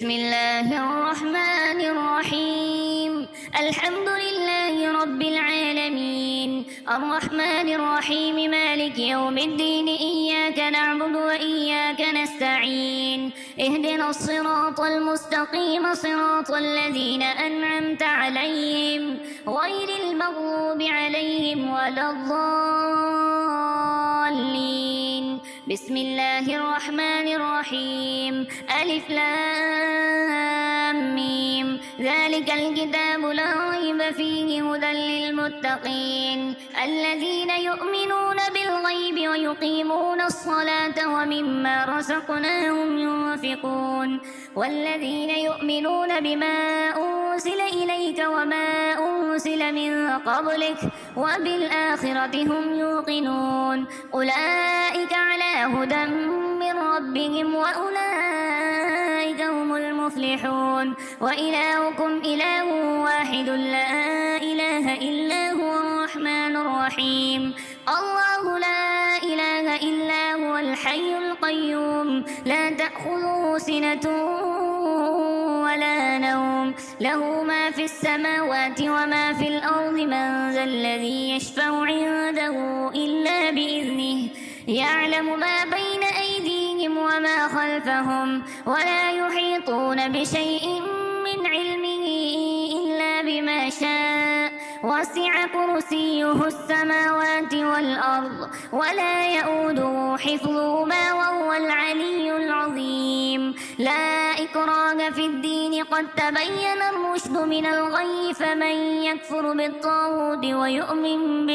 بسم الله الرحمن الرحيم. الحمد لله رب العالمين، الرحمن الرحيم، مالك يوم الدين، إياك نعبد وإياك نستعين، اهدنا الصراط المستقيم، صراط الذين أنعمت عليهم غير المغضوب عليهم ولا الضالين. بسم الله الرحمن الرحيم. ألف لام ميم، ذلك الكتاب لا ريب فيه، هدى للمتقين الذين يؤمنون بالغيب ويقيمون الصلاة ومما رزقناهم ينفقون، والذين يؤمنون بما أنزل إليك وما أنزل من قبلك وبالآخرة هم يوقنون، أولئك على هدى من ربهم وأولئك هم المفلحون. وإلهكم إله واحد لا إله إلا هو الرحمن الرحيم. الله لا إله إلا هو الحي القيوم، لا تأخذه سنة ولا نوم، له ما في السماوات وما في الأرض، من ذا الذي يشفع عنده إلا بإذنه، يعلم ما بين أيديهم وما خلفهم، ولا يحيطون بشيء من علمه إلا بما شاء، وسع كرسيه السماوات والأرض، ولا يؤوده حفظهما وهو العلي العظيم. لا إكراه في الدين، قد تبين الرشد من الغي، فمن يكفر بالطاغوت ويؤمن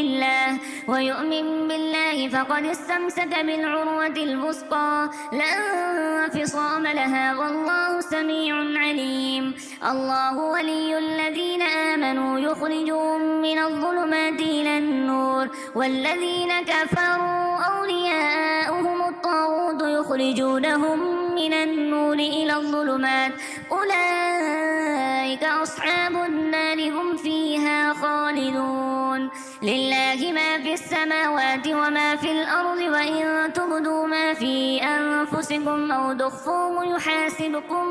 بالله فقد استمسك بالعروة الوثقى، لا انفصام لها، والله سميع عليم. الله ولي الذين آمنوا، يخرجهم من الظلمات إلى النور، والذين كفروا أولياؤهم الطاغوت، يخرجونهم من النور إلى الظلمات، أولئك أصحاب النار، هم فيها خالدون. لله ما في السماوات وما في الأرض، وإن تبدوا ما في أنفسكم أو تخفوه يحاسبكم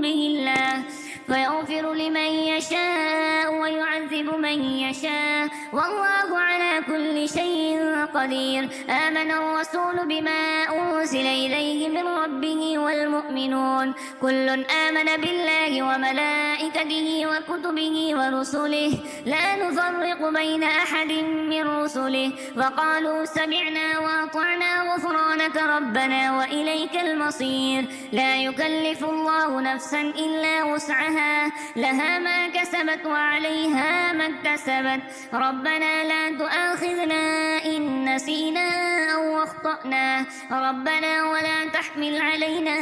به الله، فيغفر لمن يشاء ويعذب من يشاء، والله على كل شيء قدير. آمن الرسول بما أنزل إليه من ربه والمؤمنون، كل آمن بالله وملائكته وكتبه ورسله، لا نفرق بين أحد من رسله، وقالوا سمعنا وأطعنا غفرانك ربنا وإليك المصير. لا يكلف الله نفسا إلا وسعها، لها ما كسبت وعليها ما اكتسبت، ربنا لا تؤاخذنا إن نسينا أو أخطأنا، ربنا ولا تحمل علينا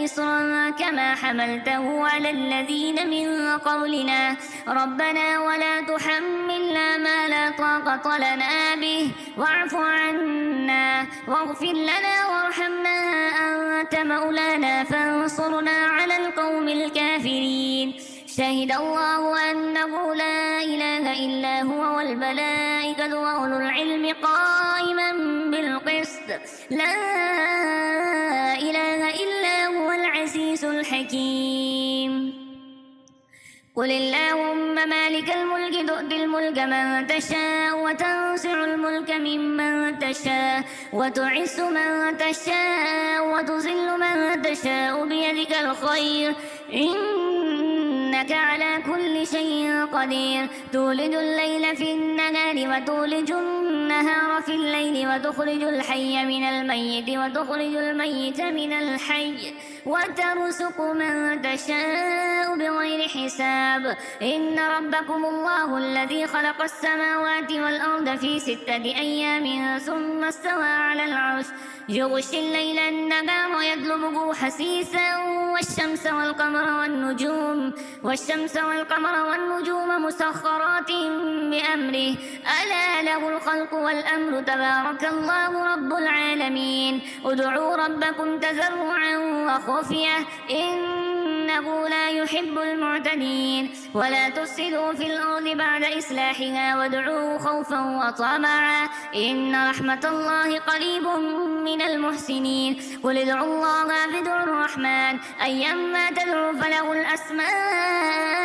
إصرا كما حملته على الذين من قبلنا، ربنا ولا تحملنا ما لا طاقة لنا به، واعف عنا واغفر لنا وارحمنا، أنت مولانا فانصرنا على القوم الكافرين. شهد الله أنه لا إله إلا هو، والملائكة وأولو العلم قائما بالقسط، لا إله إلا هو العزيز الحكيم. قل اللهم مالك الملك، تؤتي الملك من تشاء، وتنزع الملك ممن تشاء، وتعز من تشاء، وتذل من تشاء، بيدك الخير، إنك على كل شيء قدير. تولد الليل في النهار وتولج النهار في الليل، وتخرج الحي من الميت وتخرج الميت من الحي، وترزق من تشاء بغير حساب. إن ربكم الله الذي خلق السماوات والأرض في 6 أيام ثم استوى على العرش، يغشي الليل النهار يطلبه حثيثا، والشمس والقمر والنجوم مسخرات بأمره، ألا له الخلق والأمر، تبارك الله رب العالمين. ادعوا ربكم تضرعا وخفية، إنه لا يحب المعتدين. ولا تفسدوا في الأرض بعد إصلاحها وادعوه خوفا وطمعا إن رحمة الله قريب من المحسنين قل ادعوا الله أو ادعوا الرحمن أيما تدعوا فله الأسماء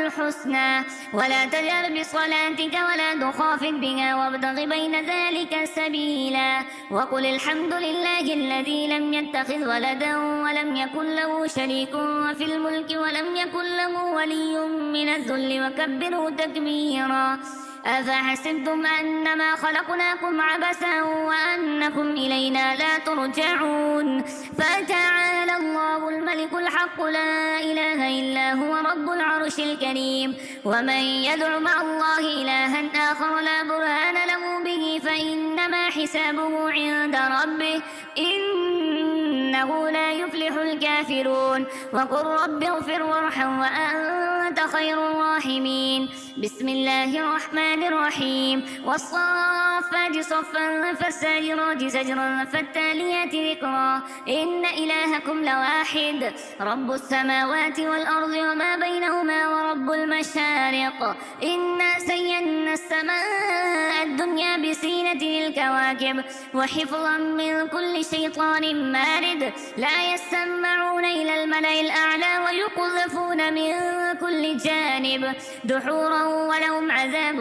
الحسنى ولا تجهر بصلاتك ولا تخافت بها وابتغ بين ذلك سبيلا وقل الحمد لله الذي لم يتخذ ولدا ولم يكن له شريك في الملك ولم يكن له ولي من الذل وكبره تكبيرا أفحسبتم أنما خلقناكم عبثا وأنكم إلينا لا ترجعون فتعالى الله الملك الحق لا إله إلا هو رب العرش الكريم ومن يدع مع الله إلها آخر لا برهان له به فإنما حسابه عند ربه إنه لا يفلح الكافرون وقل رب اغفر وارحم وأنت خير الراحمين بسم الله الرحمن الرحيم والصافات صفا فالساجرات سجرا فالتاليات ذكرا إن إلهكم لواحد رب السماوات والأرض وما بينهما ورب المشارق إنا زينا السماء الدنيا بزينة الكواكب وحفظا من كل شيطان مارد لا يسمعون إلى الملأ الأعلى ويقذفون من كل جانب دحورا ولهم عذاب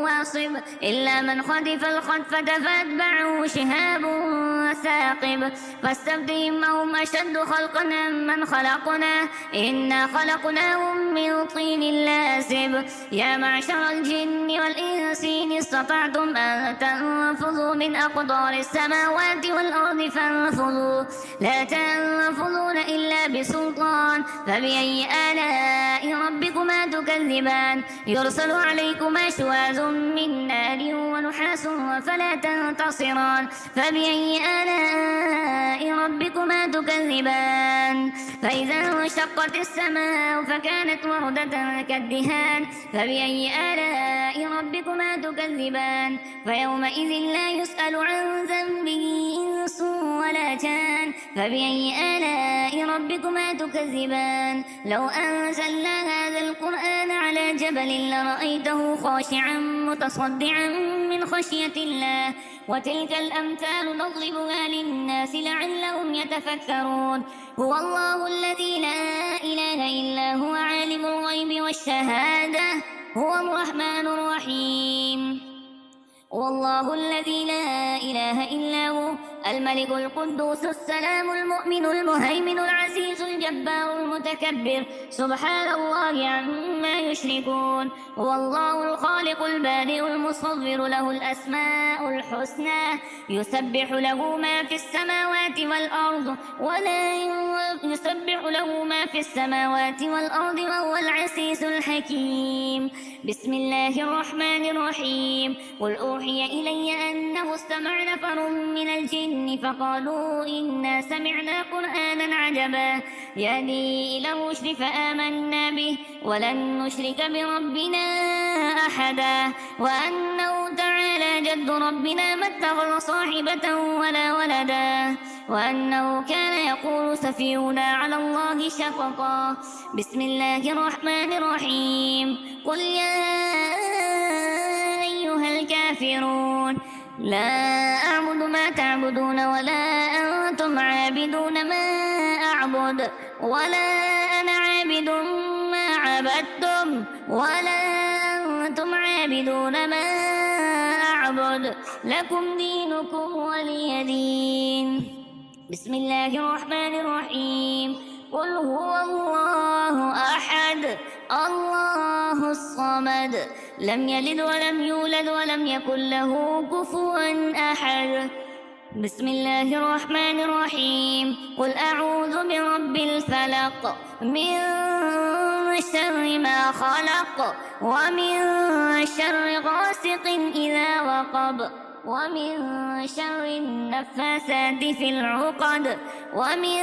واصب إلا من خطف الخطفة فاتبعه شهاب ثاقب فاستفتهم أهم أشد خلقا من خلقنا إنا خلقناهم من طين لازب يا معشر الجن والإنس إن استطعتم أن تنفذوا من أقدار السماوات والأرض فانفذوا لا تنفذون إلا بسلطان فبأي آلاء ربكما تكذبان يرسل عليكما شواذ من نار ونحاس فلا تنتصران فبأي آلاء ربكما تكذبان فإذا انشقت السماء فكانت وردة كالدهان فبأي آلاء ربكما تكذبان فيومئذ لا يسأل عن ذنبه إنس ولا جان فبأي آلاء ربكما تكذبان لو أنزلنا هذا القرآن على جبل لرأيته خاشعا متصدعا من خشية الله وتلك الأمثال نضربها للناس لعلهم يتفكرون هو الله الذي لا إله إلا هو عالم الغيب والشهادة هو الرحمن الرحيم والله الذي لا إله إلا هو الملك القدوس السلام المؤمن المهيمن العزيز الجبار المتكبر سبحان الله عما يشركون هو الله الخالق البارئ المصور له الأسماء الحسنى يسبح له ما في السماوات والأرض وهو العزيز الحكيم بسم الله الرحمن الرحيم قل أوحي إلي أنه استمع نفر من الجن فقالوا إنا سمعنا قرآنا عجبا يهدي إلى الرشد فآمنا به ولن نشرك بربنا أحدا وأنه تعالى جد ربنا ما اتخذ صاحبة ولا ولدا وأنه كان يقول سفيهنا على الله شططا بسم الله الرحمن الرحيم قل يا أيها الكافرون لا أعبد ما تعبدون ولا أنتم عابدون ما أعبد ولا أنا عابد ما عبدتم ولا أنتم عابدون ما أعبد لكم دينكم ولي دين بسم الله الرحمن الرحيم قل هو الله أحد الله الصمد لم يلد ولم يولد ولم يكن له كفوا أحد بسم الله الرحمن الرحيم قل أعوذ برب الفلق من شر ما خلق ومن شر غاسق إذا وقب ومن شر النفاثات في العقد ومن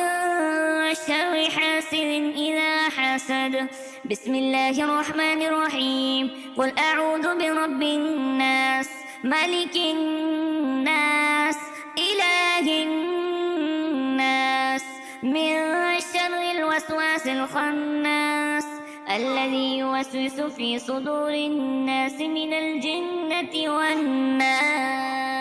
شر حاسد إذا حسد بسم الله الرحمن الرحيم قل أعوذ برب الناس ملك الناس إله الناس من شر الوسواس الخناس الذي يوسوس في صدور الناس من الجنة والناس.